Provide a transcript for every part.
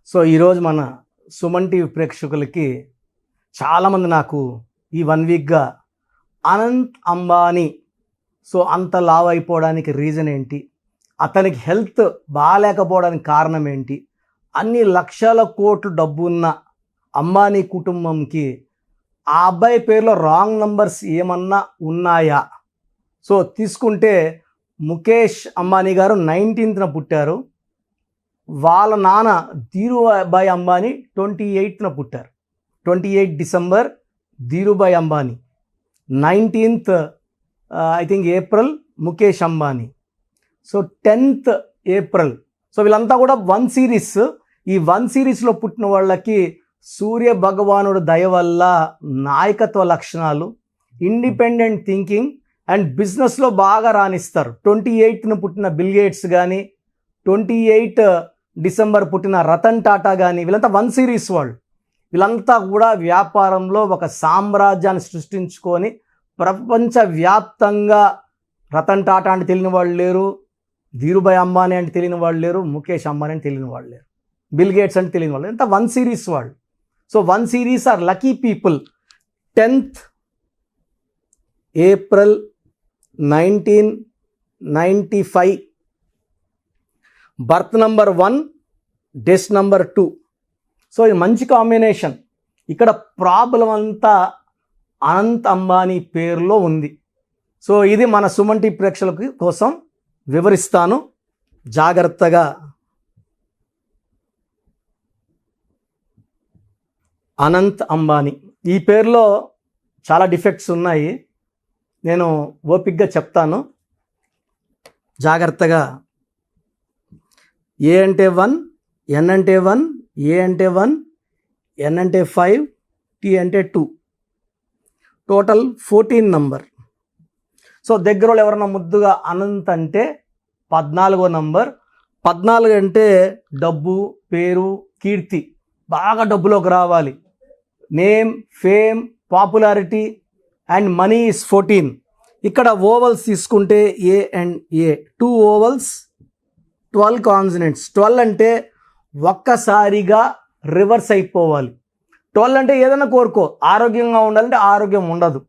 So ఈరోజు మన Suman TV ప్రేక్షకులకి చాలామంది నాకు ఈ 1 వీక్గా అనంత్ అంబానీ అంత లావ్ అయిపోవడానికి రీజన్ ఏంటి, అతనికి హెల్త్ బాగాలేకపోవడానికి కారణం ఏంటి, అన్ని లక్షల కోట్లు డబ్బు ఉన్న అంబానీ కుటుంబంకి ఆ అబ్బాయి పేరులో రాంగ్ నంబర్స్ ఏమన్నా ఉన్నాయా? తీసుకుంటే ముఖేష్ అంబానీ గారు 19th పుట్టారు. వాళ్ళ నాన్న ధీరుభాయ్ అంబానీ 28th పుట్టారు. 28 December Dhirubhai Ambani, 19th I think April Mukesh Ambani. 10th April. వీళ్ళంతా కూడా 1 సిరీస్. ఈ 1 సిరీస్లో పుట్టిన వాళ్ళకి సూర్య భగవానుడు దయ వల్ల నాయకత్వ లక్షణాలు, ఇండిపెండెంట్ థింకింగ్ అండ్ బిజినెస్లో బాగా రాణిస్తారు. 28th పుట్టిన బిల్ గేట్స్ కానీ, 28 డిసెంబర్ పుట్టిన రతన్ టాటా కానీ, వీళ్ళంతా 1 సిరీస్ వాళ్ళు. వీళ్ళంతా కూడా వ్యాపారంలో ఒక సామ్రాజ్యాన్ని సృష్టించుకొని ప్రపంచవ్యాప్తంగా రతన్ టాటా అంటే తెలియని వాళ్ళు లేరు, ధీరుభాయ్ అంబానీ అంటే తెలియని వాళ్ళు లేరు, ముఖేష్ అంబానీ అంటే తెలియని వాళ్ళు లేరు, బిల్ గేట్స్ అంటే తెలియని వాళ్ళు. ఇంత 1 సిరీస్ వాళ్ళు. 1 series are lucky people. 10th April 1995, birth number 1, death number 2. ఇది మంచి కాంబినేషన్. ఇక్కడ ప్రాబ్లం అంతా అనంత్ అంబానీ పేరులో ఉంది. ఇది మన సుమన్ టీవీ ప్రేక్షకుల కోసం వివరిస్తాను జాగ్రత్తగా. అనంత్ అంబానీ ఈ పేరులో చాలా డిఫెక్ట్స్ ఉన్నాయి. నేను ఓపిక్గా చెప్తాను, జాగ్రత్తగా. ఏ అంటే 1, ఎన్ అంటే 1, ఏ అంటే 1, ఎన్ అంటే 5, టీ అంటే 2, టోటల్ 14 నంబర్. దగ్గర వాళ్ళు ఎవరన్నా ముద్దుగా అనంత్ అంటే 14వ నంబర్. 14 అంటే డబ్బు, పేరు, కీర్తి, బాగా డబ్బులోకి రావాలి. Name, fame, popularity and money is 14. ఇక్కడ ఓవల్స్ తీసుకుంటే ఏ అండ్ ఏ, 2 ఓవల్స్, 12 కాన్సనెంట్స్. 12 అంటే ఒక్కసారిగా రివర్స్ అయిపోవాలి. 12 అంటే ఏదైనా కోరుకో, ఆరోగ్యంగా ఉండాలంటే ఆరోగ్యం ఉండదు,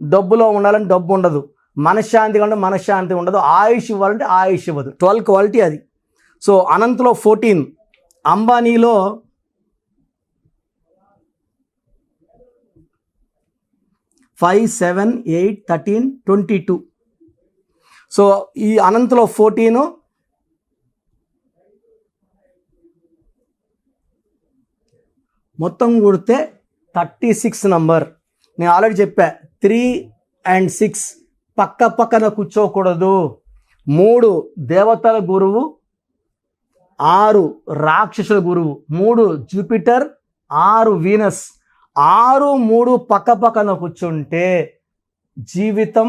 డబ్బులో ఉండాలంటే డబ్బు ఉండదు, మనశ్శాంతిగా ఉంటే మనశ్శాంతి ఉండదు, ఆయుష్ ఇవ్వాలంటే ఆయుష్ ఇవ్వదు. 12 క్వాలిటీ అది. అనంత్లో 14, అంబానీలో 5, 7, 8, 13, 22. ఈ అనంత్లో 14 మొత్తం కూడితే 36 నంబర్. నేను ఆల్రెడీ చెప్పా, 3 and 6 పక్క పక్కన కూర్చోకూడదు. 3 దేవతల గురువు, 6 రాక్షసుల గురువు, 3 జూపిటర్, 6 వీనస్. 6, 3 పక్క పక్కన కూర్చుంటే జీవితం,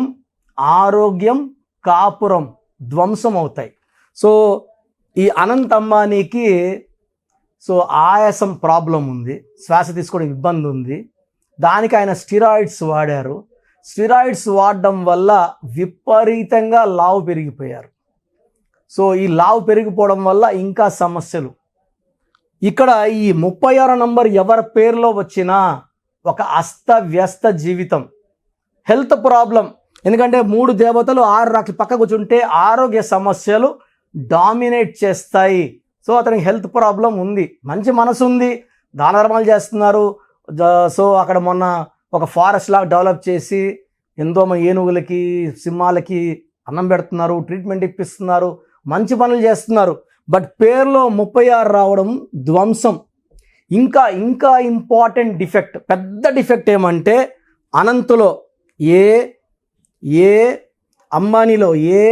ఆరోగ్యం, కాపురం ధ్వంసం అవుతాయి. ఈ అనంత్ అంబానీకి ఆయాసం ప్రాబ్లం ఉంది, శ్వాస తీసుకోవడం ఇబ్బంది ఉంది. దానికి ఆయన స్టిరాయిడ్స్ వాడారు. స్టిరాయిడ్స్ వాడడం వల్ల విపరీతంగా లావు పెరిగిపోయారు. ఈ లావు పెరిగిపోవడం వల్ల ఇంకా సమస్యలు. ఇక్కడ ఈ 36 నంబర్ ఎవరి పేరులో వచ్చినా ఒక అస్తవ్యస్త జీవితం, హెల్త్ ప్రాబ్లం. ఎందుకంటే 3 దేవతలు 6 రాక్షసులు పక్క కూర్చుంటే ఆరోగ్య సమస్యలు డామినేట్ చేస్తాయి. అతనికి హెల్త్ ప్రాబ్లం ఉంది, మంచి మనసు ఉంది, దాన ధర్మాలు చేస్తున్నారు. అక్కడ మొన్న ఒక ఫారెస్ట్ లాగా డెవలప్ చేసి ఎంతో ఏనుగులకి, సింహాలకి అన్నం పెడుతున్నారు, ట్రీట్మెంట్ ఇప్పిస్తున్నారు, మంచి పనులు చేస్తున్నారు. బట్ పేరులో 36 రావడం ధ్వంసం. ఇంకా ఇంపార్టెంట్ డిఫెక్ట్, పెద్ద డిఫెక్ట్ ఏమంటే అనంతులో ఏ, అంబానీలో ఏ,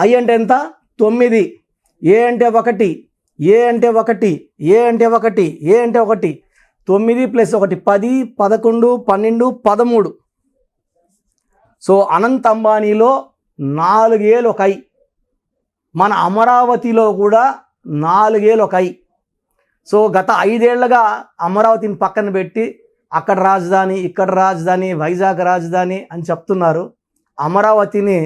ఐ అంటే ఎంత? 9. ఏ అంటే 1, ఏ అంటే 1, ఏ అంటే 1, ఏ అంటే 1, 9 + 1 10, 11, 12, 13. అనంత్ అంబానీలో 4 ఏళ్ళు ఒక ఐ. మన అమరావతిలో కూడా 4 ఏళ్ళు ఒక ఐ. గత 5 ఏళ్లుగా అమరావతిని పక్కన పెట్టి అక్కడ రాజధాని, ఇక్కడ రాజధాని, వైజాగ్ రాజధాని అని చెప్తున్నారు. అమరావతిని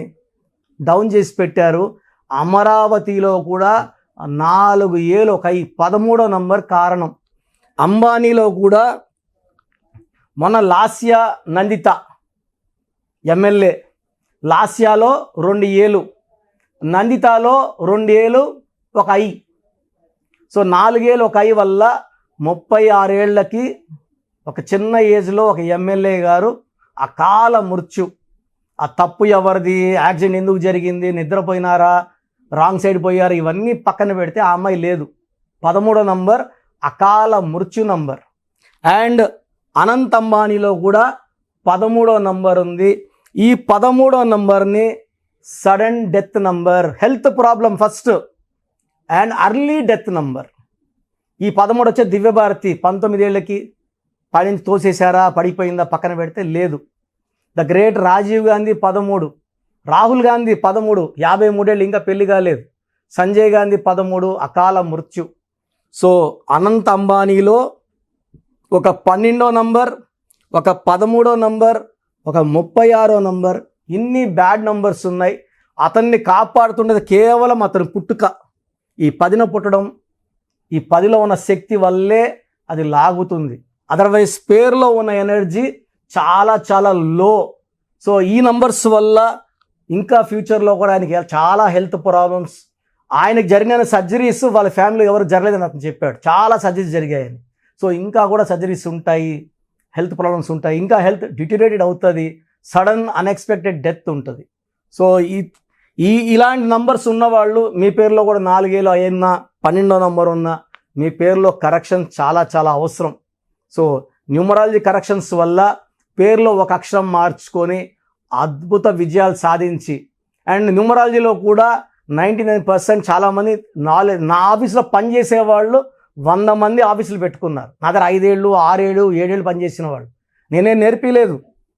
డౌన్ చేసి పెట్టారు. అమరావతిలో కూడా 4 ఏలు ఒక ఐ 13వ నంబర్ కారణం. అంబానీలో కూడా మొన్న లాస్యా నందిత ఎమ్మెల్యే, లాస్యాలో 2 ఏలు, నందితాలో 2 ఏలు ఒక ఐ. సో 4 ఏలు ఒక ఐ వల్ల 36 ఏళ్ళకి ఒక చిన్న ఏజ్లో ఒక ఎమ్మెల్యే గారు అకాల మృత్యు. ఆ తప్పు ఎవరిది, యాక్సిడెంట్ ఎందుకు జరిగింది, నిద్రపోయినారా, రాంగ్ సైడ్ పోయారా, ఇవన్నీ పక్కన పెడితే ఆ అమ్మాయి లేదు. 13వ నంబర్ అకాల మృత్యు నంబర్. అండ్ అనంత్ అంబానీలో కూడా 13వ నంబర్ ఉంది. ఈ 13వ నంబర్ని sudden death number, health problem first and early death number. ఈ 13 వచ్చే దివ్యభారతి 19 ఏళ్ళకి పడించి తోసేశారా, పడిపోయిందా పక్కన పెడితే లేదు. ద గ్రేట్ రాజీవ్ గాంధీ 13, రాహుల్ గాంధీ 13, 53 ఏళ్ళు ఇంకా పెళ్లి కాలేదు. సంజయ్ గాంధీ 13 అకాల మృత్యు. సో అనంత్ అంబానీలో ఒక 12వ నంబర్, ఒక 13వ నంబర్, ఒక 36వ నంబర్, ఇన్ని బ్యాడ్ నంబర్స్ ఉన్నాయి. అతన్ని కాపాడుతున్నది కేవలం అతని పుట్టుక. ఈ 10న పుట్టడం, ఈ 10లో ఉన్న శక్తి వల్లే అది లాగుతుంది. అదర్వైజ్ పేరులో ఉన్న ఎనర్జీ చాలా చాలా లో. సో ఈ నంబర్స్ వల్ల ఇంకా ఫ్యూచర్లో కూడా ఆయనకి చాలా హెల్త్ ప్రాబ్లమ్స్, ఆయనకు జరిగిన సర్జరీస్ వాళ్ళ ఫ్యామిలీ ఎవరు జరగలేదని అతను చెప్పాడు. చాలా సర్జరీస్ జరిగాయని. సో ఇంకా కూడా సర్జరీస్ ఉంటాయి, హెల్త్ ప్రాబ్లమ్స్ ఉంటాయి, ఇంకా హెల్త్ డిటీరియేటెడ్ అవుతుంది, సడన్ అన్ఎక్స్పెక్టెడ్ డెత్ ఉంటుంది. సో ఇలాంటి నంబర్స్ ఉన్నవాళ్ళు మీ పేరులో కూడా 4 ఏళ్ళు అయినా 12వ నంబర్ ఉన్నా మీ పేరులో కరెక్షన్ చాలా చాలా అవసరం. సో న్యూమరాలజీ కరెక్షన్స్ వల్ల పేరులో ఒక అక్షరం మార్చుకొని అద్భుత విజయాలు సాధించి, అండ్ న్యూమరాలజీలో కూడా 99% చాలామంది నా ఆఫీస్లో పనిచేసే వాళ్ళు 100 మంది ఆఫీసులు పెట్టుకున్నారు. నా దగ్గర 5 ఏళ్ళు 6 ఏళ్ళు 7 ఏళ్ళు పనిచేసిన వాళ్ళు. నేనేం నేర్పిలేదు,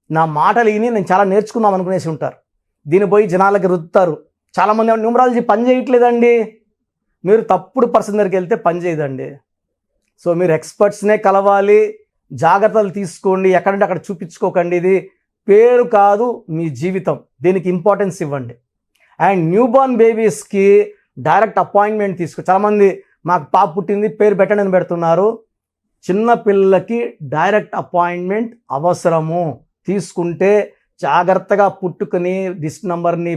నా మాటలు విని నేను చాలా నేర్చుకుందాం అనుకునేసి ఉంటారు. దీన్ని పోయి జనాలకి రుద్దుతారు. చాలామంది న్యూమరాలజీ పని చేయట్లేదండి. మీరు తప్పుడు పర్సన్ దగ్గరికి వెళ్తే పని చేయదండి. సో మీరు ఎక్స్పర్ట్స్నే కలవాలి, జాగ్రత్తలు తీసుకోండి, ఎక్కడంటే అక్కడ చూపించుకోకండి. ఇది పేరు కాదు, మీ జీవితం. దీనికి ఇంపార్టెన్స్ ఇవ్వండి. అండ్ న్యూబార్న్ బేబీస్కి డైరెక్ట్ అపాయింట్మెంట్ చాలామంది మాకు పాప పుట్టింది పేరు పెట్టండి అని పెడుతున్నారు. చిన్న పిల్లలకి డైరెక్ట్ అపాయింట్మెంట్ అవసరము. తీసుకుంటే జాగ్రత్తగా పుట్టుకుని డిస్ట్ నెంబర్ని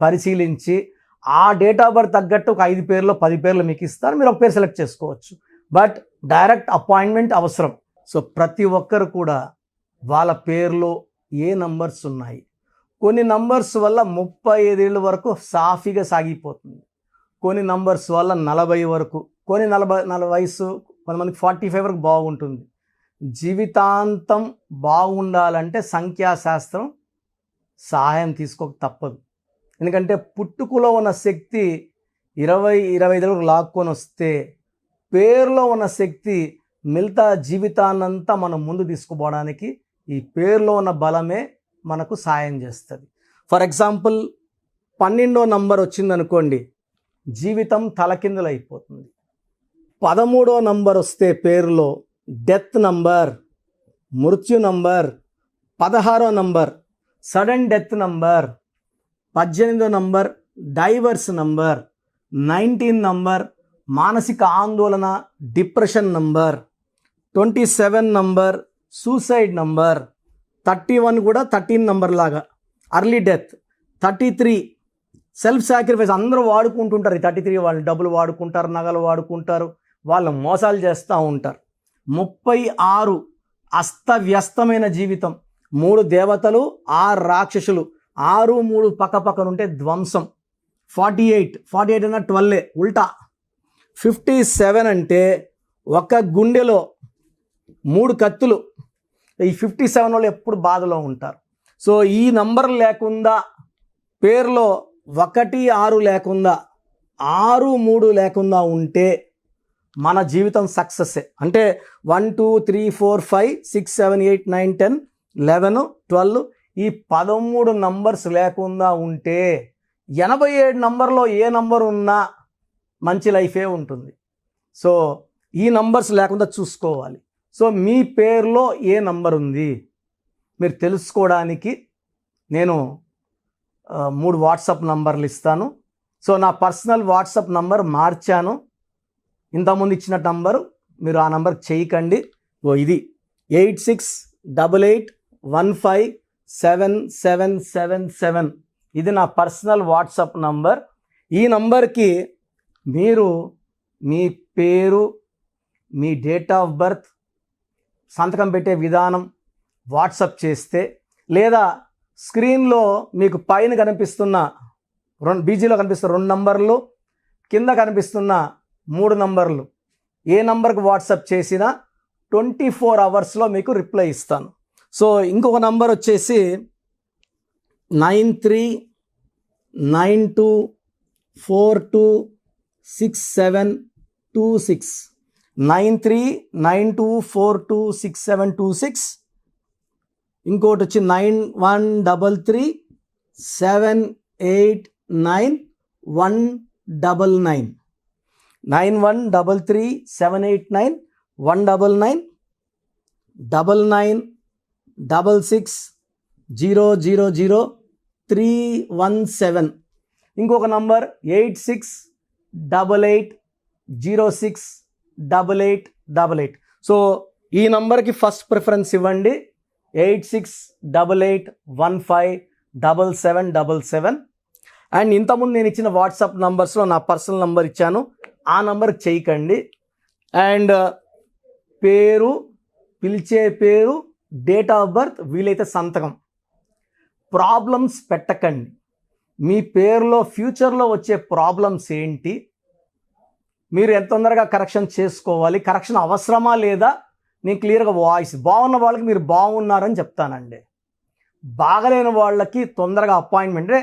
పరిశీలించి ఆ డేట్ ఆఫ్ బర్త్ తగ్గట్టు ఒక 5 పేర్లు 10 పేర్లు మీకు ఇస్తారు, మీరు ఒక పేరు సెలెక్ట్ చేసుకోవచ్చు. బట్ డైరెక్ట్ అపాయింట్మెంట్ అవసరం. సో ప్రతి ఒక్కరు కూడా వాళ్ళ పేర్లో ఏ నంబర్స్ ఉన్నాయి, కొన్ని నంబర్స్ వల్ల 35 ఏళ్ళ వరకు సాఫీగా సాగిపోతుంది, కొన్ని నంబర్స్ వల్ల 40 వరకు, కొన్ని 40 వయసు, కొంతమందికి 45 వరకు బాగుంటుంది. జీవితాంతం బాగుండాలంటే సంఖ్యాశాస్త్రం సహాయం తీసుకోక తప్పదు. ఎందుకంటే పుట్టుకలో ఉన్న శక్తి 20-25 వరకు లాక్కొని వస్తే పేరులో ఉన్న శక్తి మిగతా జీవితాన్నంతా మనం ముందు తీసుకుపోవడానికి ఈ పేరులో ఉన్న బలమే మనకు సాయం చేస్తుంది. ఫర్ ఎగ్జాంపుల్ 12వ నంబర్ వచ్చిందనుకోండి, జీవితం తలకిందులు అయిపోతుంది. 13వ నంబర్ వస్తే పేరులో డెత్ నంబర్, మృత్యు నంబర్, 16వ నంబర్ సడన్ డెత్ నంబర్, 18వ నంబర్ డైవర్స్ నంబర్, 19 నంబర్ మానసిక ఆందోళన depression number, 27 number suicide number, 31 కూడా 13 నంబర్ లాగా అర్లీ డెత్, 33 సెల్ఫ్ సాక్రిఫైస్. అందరూ వాడుకుంటుంటారు. ఈ 33 వాళ్ళు డబ్బులు వాడుకుంటారు, నగలు వాడుకుంటారు, వాళ్ళు మోసాలు చేస్తూ ఉంటారు. 36 అస్తవ్యస్తమైన జీవితం, 3 దేవతలు 6 రాక్షసులు, 6 3 పక్కనుంటే ధ్వంసం. 48 అన్న 12 ఉల్టా. 57 అంటే ఒక గుండెలో 3 కత్తులు. ఈ 57 వాళ్ళు ఎప్పుడు బాధలో ఉంటారు. సో ఈ నంబర్ లేకుండా పేరులో 1 6 లేకుండా 6 3 లేకుండా ఉంటే మన జీవితం సక్సెస్సే. అంటే 1 2 3 4 5 6 7 8 9 10 11 12 ఈ 13 నంబర్స్ లేకుండా ఉంటే 87 నంబర్లో ఏ నంబర్ ఉన్నా మంచి లైఫే ఉంటుంది. సో ఈ నంబర్స్ లేకుండా చూసుకోవాలి. సో మీ పేరులో ఏ నంబర్ ఉంది మీరు తెలుసుకోవడానికి నేను 3 వాట్సాప్ నంబర్లు ఇస్తాను. సో నా పర్సనల్ వాట్సాప్ నంబర్ మార్చాను. ఇంతకుముందు ఇచ్చిన నంబరు మీరు ఆ నంబర్కి చేయకండి. ఇది 8688157777. ఇది నా పర్సనల్ వాట్సాప్ నంబర్. ఈ నంబర్కి మీరు మీ పేరు, మీ డేట్ ఆఫ్ బర్త్, సంతకం పెట్టే విధానం వాట్సాప్ చేస్తే, లేదా స్క్రీన్లో మీకు పైన కనిపిస్తున్న బీజీలో కనిపిస్తున్న 2 నంబర్లు, కింద కనిపిస్తున్న 3 నంబర్లు, ఏ నంబర్కి వాట్సాప్ చేసినా 24 అవర్స్లో మీకు రిప్లై ఇస్తాను. సో ఇంకొక నంబర్ వచ్చేసి 9392426726 9392426726. ఇంకోటి వచ్చి 9133789199 9133789199 9966000317. ఇంకొక నంబర్ 8688068888. సో ఈ నంబర్కి ఫస్ట్ ప్రిఫరెన్స్ ఇవ్వండి. 8688157777. అండ్ ఇంతకుముందు నేను ఇచ్చిన వాట్సాప్ నంబర్స్లో నా పర్సనల్ నంబర్ ఇచ్చాను, ఆ నంబర్కి చేయకండి. అండ్ పేరు, పిలిచే పేరు, డేట్ ఆఫ్ బర్త్, వీలైతే సంతకం. ప్రాబ్లమ్స్ పెట్టకండి. మీ పేరులో ఫ్యూచర్లో వచ్చే ప్రాబ్లమ్స్ ఏంటి, మీరు ఎంత తొందరగా కరెక్షన్ చేసుకోవాలి, కరెక్షన్ అవసరమా లేదా, నేను క్లియర్గా వాయిస్ బాగున్న వాళ్ళకి మీరు బాగున్నారని చెప్తానండి. బాగలేని వాళ్ళకి తొందరగా అపాయింట్మెంట్,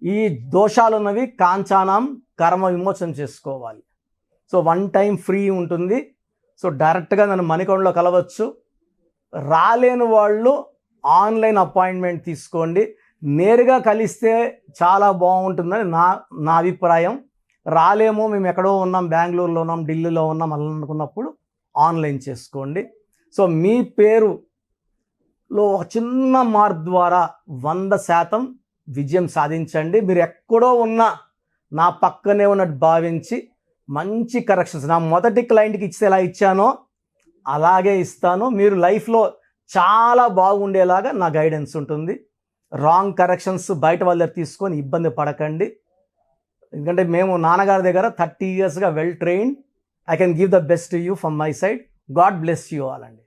ఈ దోషాలు ఉన్నవి కాంచానం కర్మ విమోచన చేసుకోవాలి. సో 1 టైం ఫ్రీ ఉంటుంది. సో డైరెక్ట్గా నన్ను మణికొండలో కలవచ్చు. రాలేని వాళ్ళు ఆన్లైన్ అపాయింట్మెంట్ తీసుకోండి. నేరుగా కలిస్తే చాలా బాగుంటుందని నా అభిప్రాయం. రాలేమో, మేము ఎక్కడో ఉన్నాం, బెంగళూరులో ఉన్నాం, ఢిల్లీలో ఉన్నాం అలా అనుకున్నప్పుడు ఆన్లైన్ చేసుకోండి. సో మీ పేరులో ఒక చిన్న మార్పు ద్వారా 100% విజయం సాధించండి. మీరు ఎక్కడో ఉన్నా నా పక్కనే ఉన్నట్టు భావించి మంచి కరెక్షన్స్ నా మొదటి క్లయింట్కి ఇస్తే ఎలా ఇచ్చానో అలాగే ఇస్తాను. మీరు లైఫ్లో చాలా బాగుండేలాగా నా గైడెన్స్ ఉంటుంది. రాంగ్ కరెక్షన్స్ బయట వాళ్ళ దగ్గర తీసుకొని ఇబ్బంది పడకండి. ఎందుకంటే మేము నాన్నగారి దగ్గర 30 yearsగా well trained. I can give the best to you from my side. God bless you all అండి.